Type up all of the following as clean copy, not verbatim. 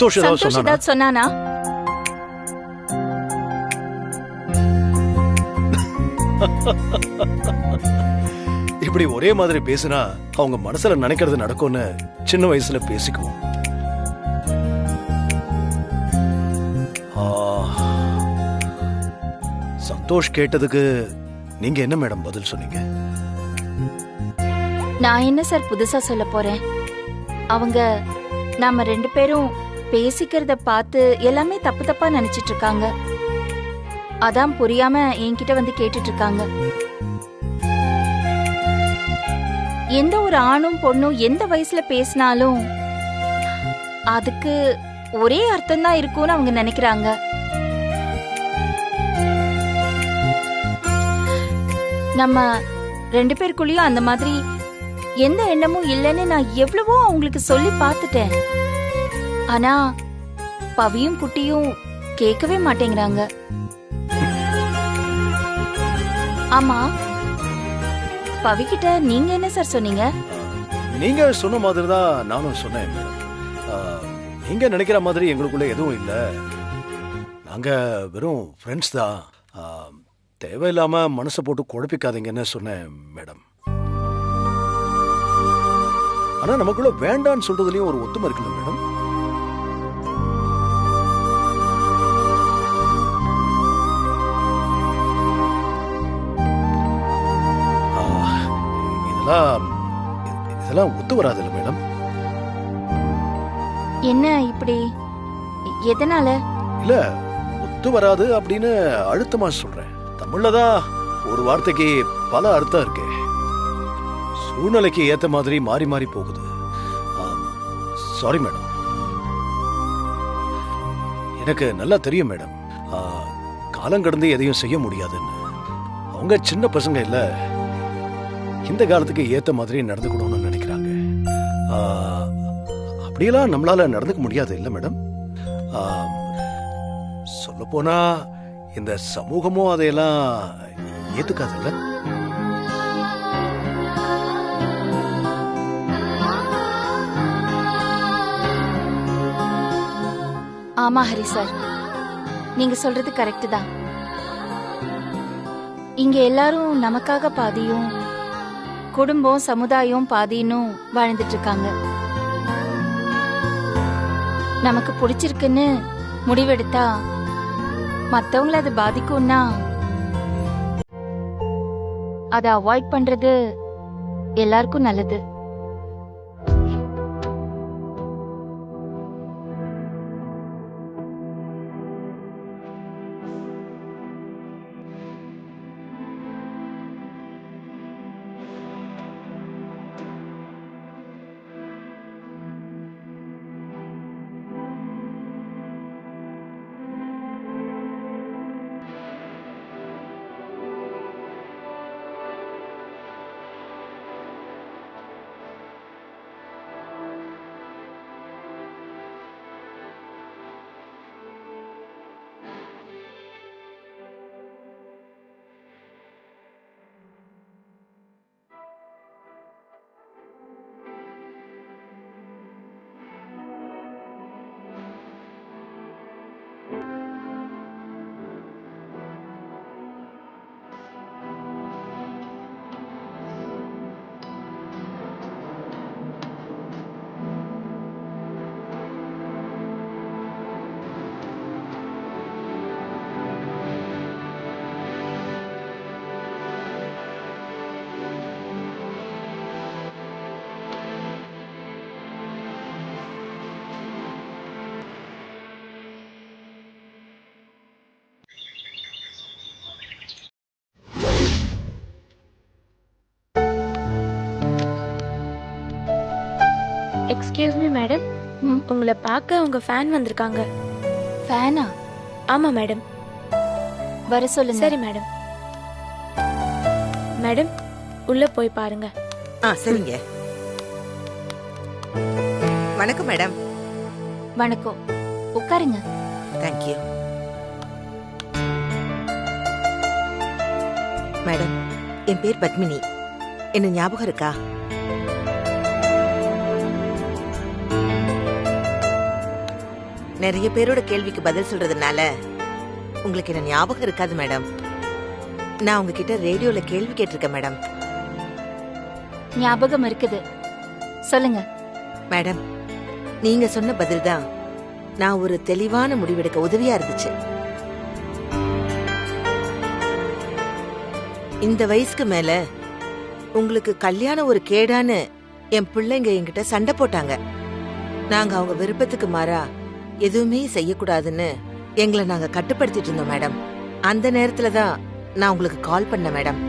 சந்தோஷ் ஏதாவது சொன்னானா? இப்படி ஒரே மாதிரி பேசினா அவங்க மனசுல நினைக்கிறது நடக்கும்னு சின்ன வயசுல பேசிக்குவோம். சந்தோஷ் கேட்டதுக்கு நீங்க என்ன மேடம் பதில் சொன்னீங்க? நான் என்ன சார் புதுசா சொல்ல போறேன்? அவங்க நாம 2 பேரும் பேசிக்கிறத பார்த்து எல்லாமே தப்பு தப்பா நினைச்சிட்டு இருக்காங்க. அதான் புரியாம என்கிட்ட வந்து கேட்டுட்டு இருக்காங்க. எந்த ஒரு ஆணும் பொண்ணும் எந்த வயசுல பேசினாலும் அதுக்கு ஒரே அர்த்தம் தான் இருக்கும்னு அவங்க நினைக்கிறாங்க. நம்ம 2 பேருக்குள்ளயும் அந்த மாதிரி எந்த எண்ணமும் இல்லைன்னு நான் எவ்வளவோ அவங்களுக்கு சொல்லி பார்த்துட்டேன். ஆனா பவியும் குட்டியும் கேட்கவே மாட்டேங்கிறாங்க. ஆமா, பவிக்கிட்ட நீங்க என்ன சார் சொன்னீங்க? நீங்க சொன்ன மாதிரி தான் நானும் சொன்னேன் மேடம். நீங்க நினைக்கிற மாதிரி எங்களுக்குள்ள எதுவும் இல்ல. நாங்க வெறும் ஃப்ரெண்ட்ஸ் தான். தேவையில்லாம மனசை போட்டு குழப்பிக்காதீங்கன்னு சொன்னேன் மேடம். ஆனா நமக்குள்ள வேண்டான்னு சொல்றதுலயும் ஒரு ஒத்துமை இருக்குல்ல மேடம். இதெல்லாம் ஒத்து வராதுல்ல மேடம். என்ன இப்படி? எதனால? இல்ல, ஒத்து வராது அப்படின்னு அழுத்தமா சொல்றேன். தமிழ்லதான் ஒரு வார்த்தைக்கு பல அர்த்தம் இருக்கு. சூழ்நிலைக்கு ஏத்த மாதிரி மாறி மாறி போகுது. Sorry madam. எனக்கு நல்லா தெரியும் மேடம், காலம் கடந்து எதையும் செய்ய முடியாதுன்னு. அவங்க சின்ன பசங்க இல்ல, இந்த காலத்துக்கு ஏத்த மாதிரி நடந்துக்கணும்னு நினைக்கிறாங்க. அப்படியெல்லாம் நம்மளால நடந்துக்க முடியாது இல்ல மேடம். சொல்ல போனா இந்த சமூகமும் அதையெல்லாம் ஏத்துக்காது இல்ல. ஆமா ஹரி சார், நீங்க சொல்றது கரெக்ட் தான். இங்க எல்லாரும் நமக்காக பாதியும் குடும்பம் சமுதாயம் பாதினும் வாழ்ந்துட்டு இருக்காங்க. நமக்கு பிடிச்சிருக்குன்னு முடிவெடுத்தா மத்தவங்கள அது பாதிக்கும்னா அதை அவாய்ட் பண்றது எல்லாருக்கும் நல்லது. எக்ஸ்கியூஸ் மீ மேடம், உங்களை பார்க்க உங்க ஃபேன் வந்திருக்காங்க. ஃபேனா? ஆமா மேடம். வர சொல்லுங்க. சரி மேடம். மேடம் உள்ள போய் பாருங்க. சரிங்க. வணக்கம் மேடம். வணக்கம், உட்காருங்க. Thank you madam. என் பேர் பத்மினி. என்ன ஞாபகம் இருக்கா? நிறைய பேரோட கேள்விக்கு பதில் சொல்றதுனால உங்களுக்கு என்ன ஞாபகம் இருக்காது மேடம். நான் உங்ககிட்ட ரேடியோல கேள்வி கேட்டிருக்கேன் மேடம். ஞாபகம் இருக்குது, சொல்லுங்க. மேடம், நீங்க சொன்ன பதில் தான் நான் ஒரு தெளிவான முடிவெடுக்க உதவியா இருந்துச்சு. இந்த வயசுக்கு மேல உங்களுக்கு கல்யாணம் ஒரு கேடான்னு என் பிள்ளைங்க என்கிட்ட சண்டை போட்டாங்க. நாங்க அவங்க விருப்பத்துக்கு மாறா எதுவுமே செய்யக்கூடாதுன்னு எங்களை நாங்க கட்டுப்படுத்திட்டு இருந்தோம் மேடம். அந்த நேரத்துல தான் நான் உங்களுக்கு கால் பண்ணேன் மேடம்.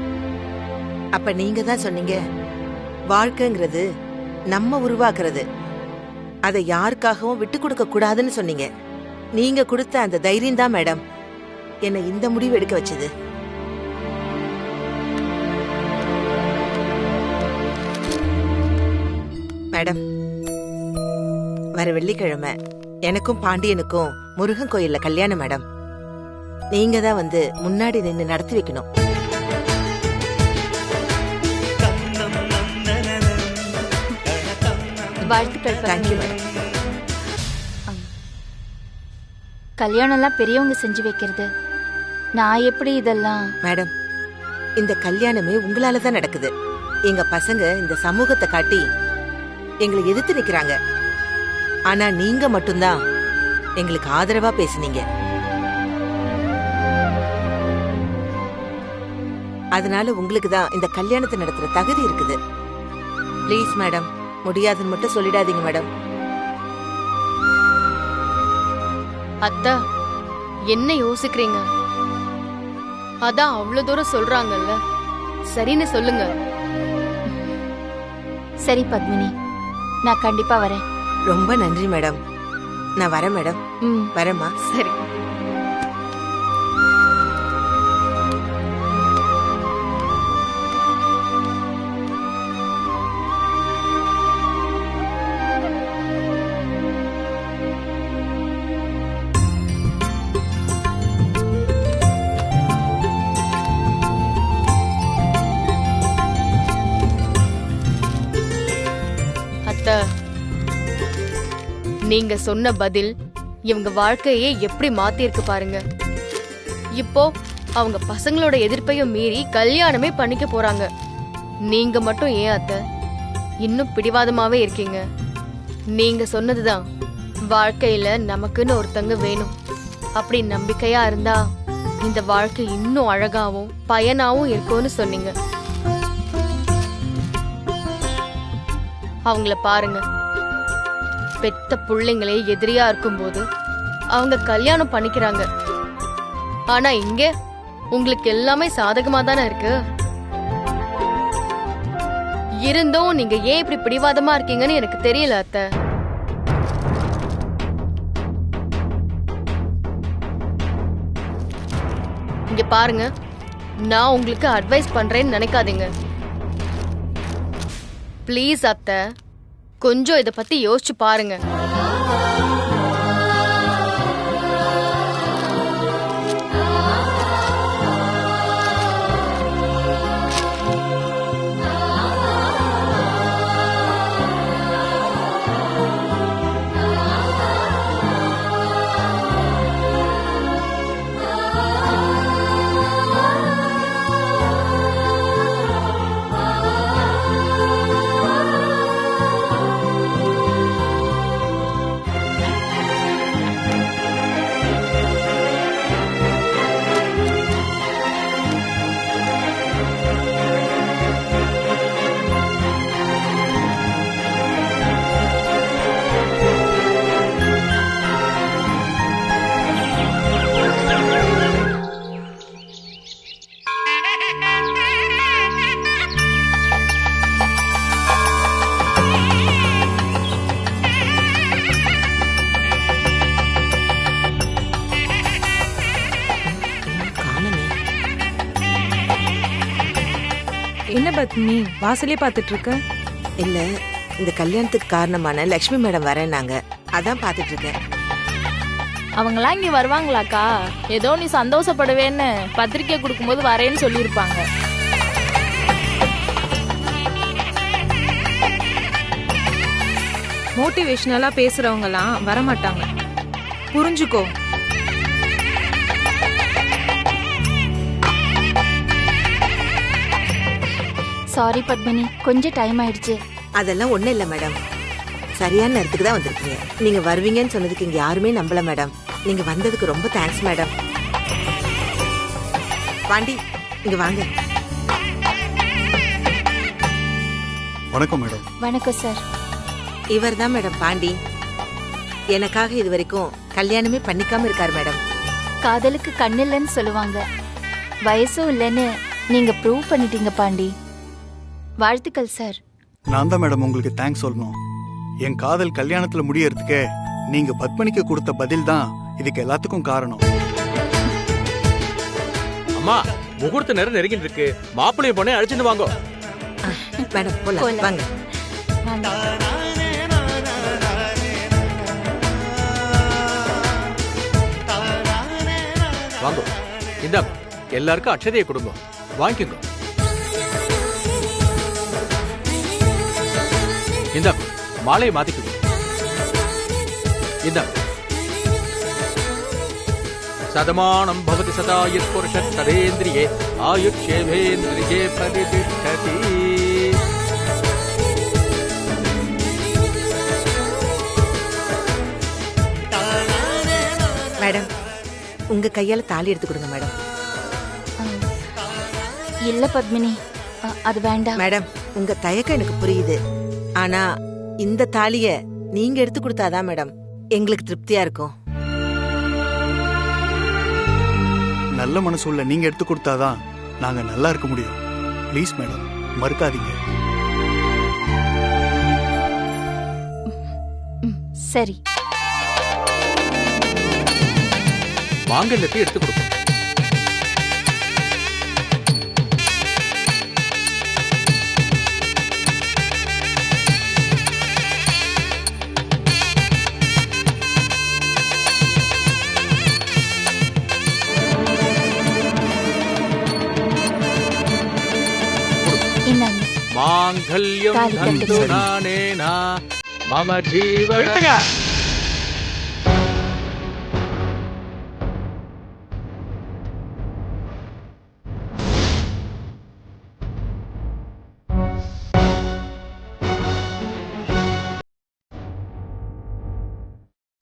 அப்ப நீங்க தான் சொன்னீங்க, வாழ்க்கைங்கிறது நம்ம உருவாக்குறது, அதை யாருக்காகவும் விட்டு கொடுக்க கூடாதுன்னு சொன்னீங்க. நீங்க கொடுத்த அந்த தைரியம் தான் மேடம் என்னை இந்த முடிவு எடுக்க வச்சது. மேடம், வர வெள்ளிக்கிழமை எனக்கும் பாண்டியனுக்கும் முருகன் கோயில்ல கல்யாணம் மேடம். நீங்க தான் வந்து முன்னாடி நின்னு நடத்தி வைக்கணும். வாழ்த்துக்கள். Thank you madam. கல்யாணம்லாம் பெரியவங்க செஞ்சு வைக்கிறது, நான் எப்படி இதெல்லாம்? மேடம், இந்த கல்யாணமே உங்களால தான் நடக்குது. எங்க பசங்க இந்த சமூகத்தை காட்டி எங்களை எதிர்த்து நிக்கிறாங்க. ஆனா நீங்க மட்டும்தான் எங்களுக்கு ஆதரவா பேசுனீங்க. அதனால உங்களுக்கு தான் இந்த கல்யாணத்தை நடத்துற தகுதி இருக்குது. ப்ளீஸ் மேடம், முடியாதுன்னு மட்டும் சொல்லிடாதீங்க மேடம். அத்தா, என்ன யோசிக்கிறீங்க? அதான் அவ்வளவு தூரம் சொல்றாங்கல்ல, சரின்னு சொல்லுங்க. சரி பத்மினி, நான் கண்டிப்பா வரேன். ரொம்ப நன்றி மேடம். நான் வரேன் மேடம். வரேம்மா. சரி. நீங்க சொன்ன பதில் இவங்க வாழ்க்கையே எப்படி மாத்திருக்கு பாருங்க. இப்போ அவங்க பசங்களோட எதிர்ப்பையும் மீறி கல்யாணமே பண்ணிக்க போறாங்க. நீங்க மட்டும் ஏன் அத்தை இன்னும் பிடிவாதமாவே இருக்கீங்க? நீங்க சொன்னதுதான், வாழ்க்கையில நமக்குன்னு ஒருத்தங்க வேணும் அப்படி நம்பிக்கையா இருந்தா இந்த வாழ்க்கை இன்னும் அழகாவும் பயனாவும் இருக்கும்னு சொன்னீங்க. அவங்கள பாருங்க, பெத்த பிள்ளைங்களே எதிரியா இருக்கும்போது அவங்க கல்யாணம் பண்ணிக்கிறாங்க. ஆனா இங்க உங்களுக்கு எல்லாமே சாதகமா தானே இருக்கு. இருந்தும் நீங்க ஏன் இப்படி பிடிவாதமா இருக்கீங்கன்னு எனக்கு தெரியல அத்தை. இங்க பாருங்க, நான் உங்களுக்கு அட்வைஸ் பண்றேன்னு நினைக்காதீங்க. ப்ளீஸ் அத்தை, கொஞ்சம் இத பத்தி யோசிச்சு பாருங்க. என்ன பத்மினி வாசலே பாத்துட்டு இருக்க? இல்ல, இந்த கல்யாணத்துக்கு காரணமான லட்சுமி மேடம் வரேன்னாங்க, அதான் பாத்துட்டு இருக்கேன். அவங்களாம் இங்க வருவாங்களாக்கா? ஏதோ நீ சந்தோஷப்படுவேன்னு பத்திரிக்கை கொடுக்கும்போது வரேன்னு சொல்லியிருப்பாங்க. மோட்டிவேஷனலா பேசுறவங்கலாம் வரமாட்டாங்க. புரிஞ்சுக்கோ. சாரி பத்மினி, கொஞ்சம் டைம் ஆயிடுச்சு. அதெல்லாம் ஒண்ணும் இல்ல மேடம். சரியான நேரத்துக்கு தான் வந்திருக்கீங்க. நீங்க வருவீங்கன்னு சொன்னதுக்கு இங்க யாருமே நம்பல மேடம். நீங்க வந்ததுக்கு ரொம்ப தேங்க்ஸ் மேடம். பாண்டி, இங்க வாங்க. வணக்கம் மேடம். வணக்கம் சார். இவர் தான் மேடம் பாண்டி. எனக்காக இது வரைக்கும் கல்யாணமே பண்ணிக்காம இருக்காரு மேடம். காதலுக்கு கண்ணில்லைன்னு சொல்லுவாங்க. வயசும் இல்லைன்னு நீங்க ப்ரூவ் பண்ணிட்டீங்க பாண்டி. வாழ்த்துக்கள் சார். நான் தான் மேடம் உங்களுக்கு தேங்க்ஸ் சொல்லணும். என் காதல் கல்யாணத்துல முடியறதுக்கு நீங்க பத்மினிக்கு கொடுத்த பதில் தான் இதுக்கு எல்லாத்துக்கும் காரணம். அம்மா, முகூர்த்த நேரம் நெருங்கிட்டு இருக்கு. மாப்பிள்ளைய பொண்ணை அழைச்சிட்டு வாங்க. மேடம் போலாம், வாங்க. வாங்க. இந்த எல்லாருக்கும் அட்சதையை கொடுங்க, வாங்கிக்கோங்க. இந்த மாலையை மாத்திக்குங்க. இந்த சதமானம் பவதி சதா யத் புருஷ ததேந்திரியே ஆயுட்சேவேந்திரியே பிரதிஷ்டதி. மேடம், உங்க கையால தாலி எடுத்து கொடுங்க மேடம். இல்ல பத்மினி, அது வேண்டாம். மேடம், உங்க தயக்கம் எனக்கு புரியுது. ஆனா இந்த தாலிய நீங்க எடுத்து கொடுத்தாதான் மேடம் எங்களுக்கு திருப்தியா இருக்கும். நல்ல மனசு உள்ள நீங்க எடுத்து கொடுத்தாதான் நாங்க நல்லா இருக்க முடியும். ப்ளீஸ் மேடம், மறுக்காதீங்க. சரி. மாங்கல்யத்தை எடுத்து கொடுப்போம். மாங்கல்யம் தந்து நானேனா மம ஜீவன.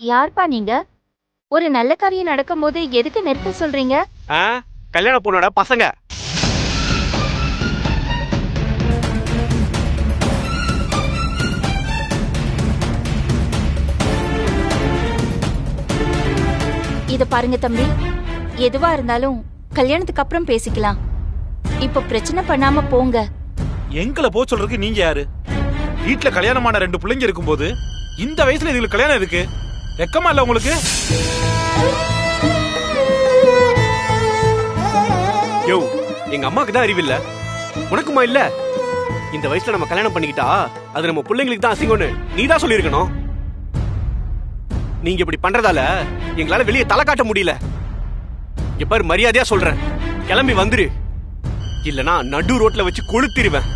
யார்ப்பா நீங்க? ஒரு நல்ல காரியம் நடக்கும் போது எதுக்கு நிறுத்த சொல்றீங்க? கல்யாண பொண்ணோட பசங்க. இத பாருங்க தம்பி, எதுவா இருந்தாலும் கல்யாணத்துக்கு அப்புறம் பேசிக்கலாம். இப்ப பிரச்சனை பண்ணாம போங்க. எங்களை போ சொல்றதுக்கு நீங்க யாரு? வீட்டுல கல்யாணமான 2 பிள்ளைங்க இருக்கும்போது இந்த வயசுல இதுக்கு கல்யாணம் எதுக்கு? வெக்கமா இல்ல உங்களுக்கு? யோ, எங்க அம்மாக்கு தான் அறிவில்ல, உனக்குமா இல்ல? இந்த வயசுல நம்ம கல்யாணம் பண்ணிக்கிட்டா அது நம்ம பிள்ளைங்களுக்கு தான் அசிங்கம்னு நீ தான் சொல்லியிருக்கணும். நீங்க இப்படி பண்றதால எங்களால வெளியே தலை காட்ட முடியல. எப்ப மரியாதையா சொல்றேன், கிளம்பி வந்துரு, இல்லனா நடு ரோட்ல வச்சு கொளுத்திடுவேன்.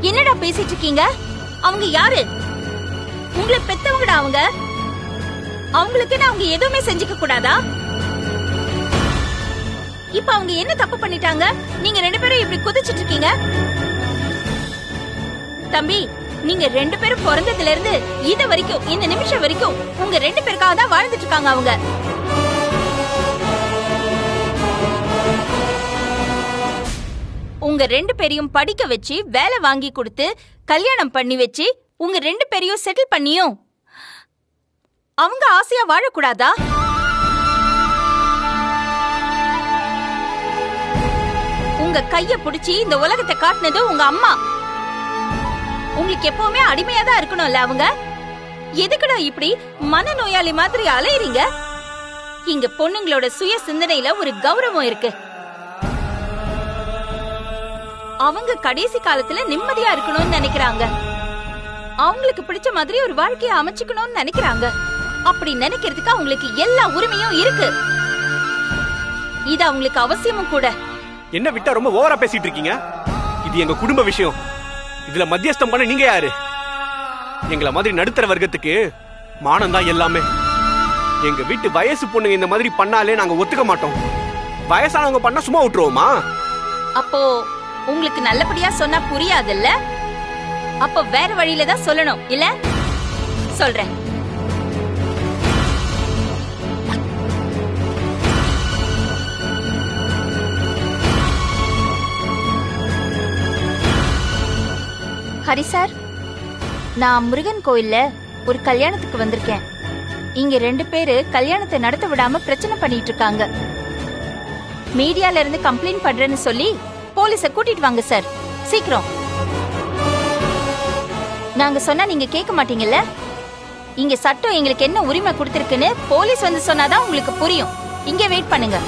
என்னடா பேசிட்டு இருக்கீங்க? அவங்க யாரு? உங்களை பெத்தவங்கடா அவங்க. அவங்களுக்கு அவங்க எதுவுமே செஞ்சுக்க கூடாதா? இப்ப அவங்க என்ன தப்பு பண்ணிட்டாங்க? நீங்க 2 பேரும் இப்படி குதிச்சிட்டு இருக்கீங்க. தம்பி, நீங்க 2 பேரும் பிறந்ததுல இருந்து இது வரைக்கும், இந்த நிமிஷம் வரைக்கும் உங்க 2 பேருக்காக தான் வாழ்ந்துட்டு இருக்காங்க அவங்க. உங்க 2 பேரையும் படிக்க வச்சு வேலை வாங்கி கொடுத்து கல்யாணம் பண்ணி வச்சு உங்க 2 பேரையும் செட்டில் பண்ணியும் அவங்க ஆசையா வாழக்கூடாதா? உங்க கைய பிடிச்சி இந்த உலகத்தை காட்டினது உங்க அம்மா. உங்களுக்கு எப்பவுமே அடிமையா தான் இருக்கணும்ல அவங்க. எதுக்குடா இப்படி மனநோயாளி மாதிரி அலையறீங்க? இங்க பொண்ணுங்களோட சுய சிந்தனையில ஒரு கௌரவம் இருக்கு. அவங்க கடைசி காலத்துல நிம்மதியா இருக்கணும்னு நினைக்கிறாங்க. அவங்களுக்கு பிடிச்ச மாதிரி ஒரு வாழ்க்கையை அமைச்சுக்கணும்னு நினைக்கிறாங்க. அப்படி நினைக்கிறதுக்கு அவங்களுக்கு எல்லா உரிமையும் இருக்கு. இது அவங்களுக்கு அவசியமும் கூட. என்ன விட்டா ரொம்ப ஓவரா பேசிட்டு இருக்கீங்க. இது எங்க குடும்ப விஷயம். இதுல மத்தியஸ்தம் பண்ண நீங்க யாரு? எங்களை மாதிரி நடுத்தர வர்க்கத்துக்கு மானம் தான் எல்லாமே. எங்க வீட்டு வயசு பொண்ணுங்க இந்த மாதிரி பண்ணாலே நாங்க ஒத்துக்க மாட்டோம். வயசானவங்க பண்ணா சும்மா விட்டுருவோமா? அப்போ உங்களுக்கு நல்லபடியா சொன்னா புரியாதுல்ல? அப்ப வேற வழியில தான் சொல்லணும் இல்ல? சொல்றேன். ஹரி சார், நான் முருகன் கோயில்ல ஒரு கல்யாணத்துக்கு வந்திருக்கேன். இங்க 2 பேரு கல்யாணத்தை நடத்த விடாம பிரச்சனை பண்ணிட்டு இருக்காங்க. மீடியால இருந்து கம்ப்ளைண்ட் பண்றேன்னு சொல்லி போலீஸ கூட்டிட்டு வாங்க சார், சீக்கிரம். நாங்க சொன்னா நீங்க கேட்க மாட்டீங்கல்ல? இங்க சட்டம் எங்களுக்கு என்ன உரிமை கொடுத்திருக்குன்னு போலீஸ் வந்து சொன்னாதான் உங்களுக்கு புரியும். இங்க வெயிட் பண்ணுங்க.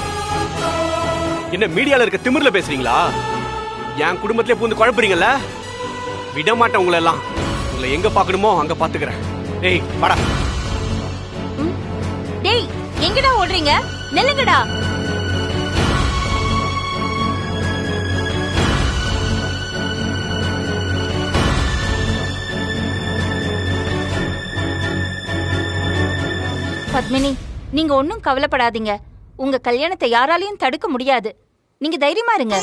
என்ன மீடியால இருக்க திமிர்ல பேசுறீங்களா? என் குடும்பத்திலே பூந்து குழப்புறீங்கல்ல? விட மாட்டேன் உங்களை எல்லாம். உங்களை எங்க பாக்கணுமோ அங்க பாத்துக்கிறேன். டேய் வாடா. டேய் எங்கடா ஓடுறீங்க? நில்லுங்கடா. பத்மினி, நீங்க ஒன்னும் கவலைப்படாதீங்க. உங்க கல்யாணத்தை யாராலையும் தடுக்க முடியாது. நீங்க தைரியமா இருங்க.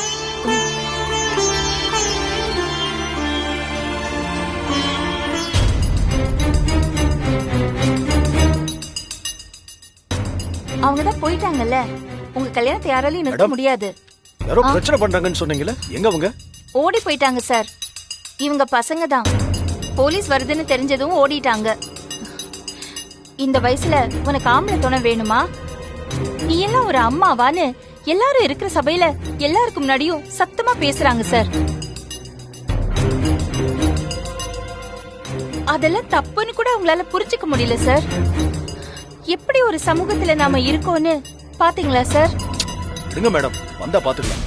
அவங்கதான் போயிட்டாங்கல்ல. உங்க கல்யாணத்தை யாராலையும் நிறுத்த முடியாது. யாரோ பிரச்சனை பண்றாங்கன்னு சொன்னீங்கல்ல, எங்க அவங்க? ஓடி போயிட்டாங்க சார். இவங்க பசங்க தான். போலீஸ் வருதுன்னு தெரிஞ்சதும் ஓடிட்டாங்க. இந்த வயசுல உனக்கு ஆம்பளை துணை வேணுமா? நீ எல்லாம் ஒரு அம்மாவான்னு எல்லாரும் இருக்கிற சபையில எல்லாருக்கும் முன்னாடியும் சத்தமா பேசுறாங்க சார். அதெல்லாம் தப்புன்னு கூட உங்களால புரிஞ்சுக்க முடியல சார். எப்படி ஒரு சமூகத்துல நாம இருக்கோம்னு பாத்தீங்களா சார்? இருங்க மேடம், வந்தா பாத்துக்கலாம்.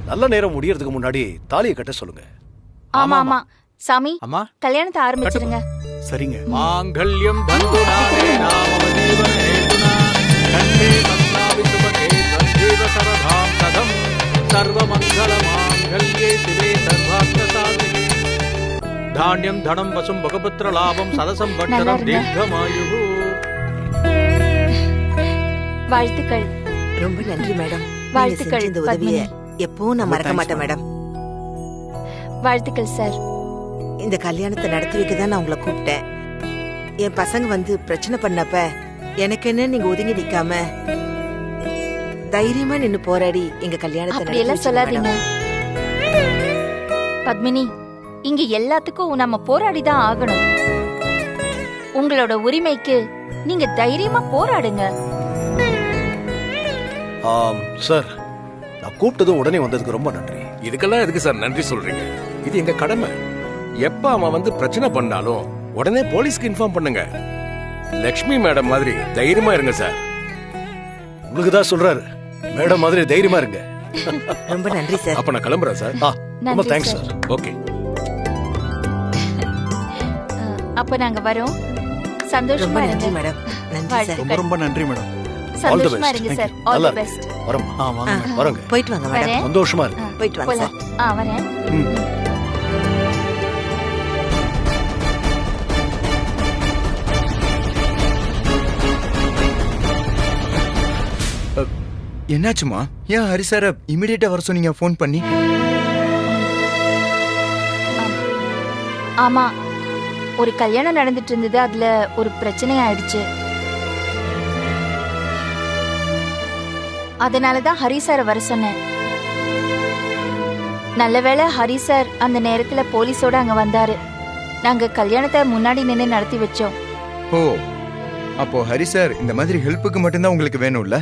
நல்ல நேரம் முடியறதுக்கு முன்னாடி தாலியை கட்ட சொல்லுங்க. ஆமா ஆமா சாமி, அம்மா கல்யாணத்தை ஆரம்பிச்சிருங்க. சரிங்க. மாங்கல்யம் தந்துநாதே நாம ஜீவன ஹேதுனா கண்டே மன்னாவிசுபகே தந்தேவ சரதாம் சதம் சர்வமங்கல மாங்கல்யே சிவே சர்வார்த்த சாதிகே தானியம் தனம் வசும் பகபத்ர லாபம் சதசம் வட்டரம் தீர்க்கமாயுஹு. வாழ்த்துக்கள். ரொம்ப நன்றி மேடம். வாழ்த்துக்கள் இந்த உதவியை எப்பவும் நான் மறக்க மாட்டேன் மேடம். வாழ்த்துக்கள் சார். இந்த கல்யாணத்தை நடத்தி வைக்க தான் நான் உங்களை கூப்பிட்டேன். என் பசங்க வந்து பிரச்சனை பண்ணப்ப எனக்கு என்ன நீங்க ஒதுங்கி நிக்காம தைரியமா நின்னு போராடி எங்க கல்யாணத்தை அப்படி எல்லாம் சொல்லாதீங்க பத்மினி. இங்க எல்லாத்துக்கும் நம்ம போராடிதான் ஆகணும். உங்களோட உரிமைக்கு நீங்க தைரியமா போராடுங்க. சார், நான் கூப்பிட்டதும் உடனே வந்ததுக்கு ரொம்ப நன்றி. இதுக்கெல்லாம் எதுக்கு சார் நன்றி சொல்றீங்க? இது எங்க கடமை. எப்ப அவன் வந்து பிரச்சனை பண்ணாலும் உடனே போலீஸ்க்கு இன்ஃபார்ம் பண்ணுங்க. லக்ஷ்மி மேடம் மாதிரி தைரியமா இருங்க சார். உங்களுக்கு தான் சொல்றாரு, மேடம் மாதிரி தைரியமா இருங்க. ரொம்ப நன்றி சார். அப்ப நான் கிளம்புறேன் சார். ரொம்ப தேங்க்ஸ் சார். ஓகே. அப்ப நாங்க வரோம். சந்தோஷமா நன்றி இருங்க மேடம். நன்றி சார். ரொம்ப ரொம்ப நன்றி மேடம். சந்தோஷமா இருங்க சார். All the best. வரோம். வாங்க. போயிட்டு வாங்க மேடம். சந்தோஷமா இருக்கு. போயிட்டு வாங்க சார். வரேன். என்னாச்சுமா? ஏன் ஹரி சார இமிடியேட்டா வர சொன்னீங்க ஃபோன் பண்ணி? ஆமா, ஒரு கல்யாணம் நடந்துட்டு இருந்தது. அதுல ஒரு பிரச்சனை ஆயிடுச்சு. அதனாலதான் ஹரி சார வர சொன்னேன். நல்லவேளை ஹரி சார் அந்த நேரத்துல போலீஸோட அங்க வந்தாரு. நாங்க கல்யாணத்தை முன்னாடி நின்று நடத்தி வச்சோம். ஓ, அப்போ ஹரி சார் இந்த மாதிரி ஹெல்ப்புக்கு மட்டும்தான் உங்களுக்கு வேணும்ல?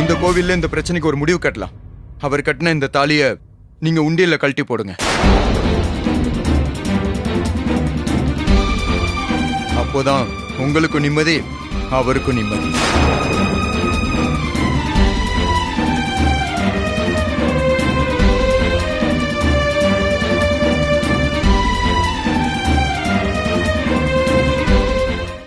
இந்த கோவில்ல இந்த பிரச்சனைக்கு ஒரு முடிவு கட்டலாம். அவர் கட்டின இந்த தாலிய நீங்க உண்டியல்ல கழட்டி போடுங்க. அப்போதான் உங்களுக்கும் நிம்மதி, அவருக்கும் நிம்மதி.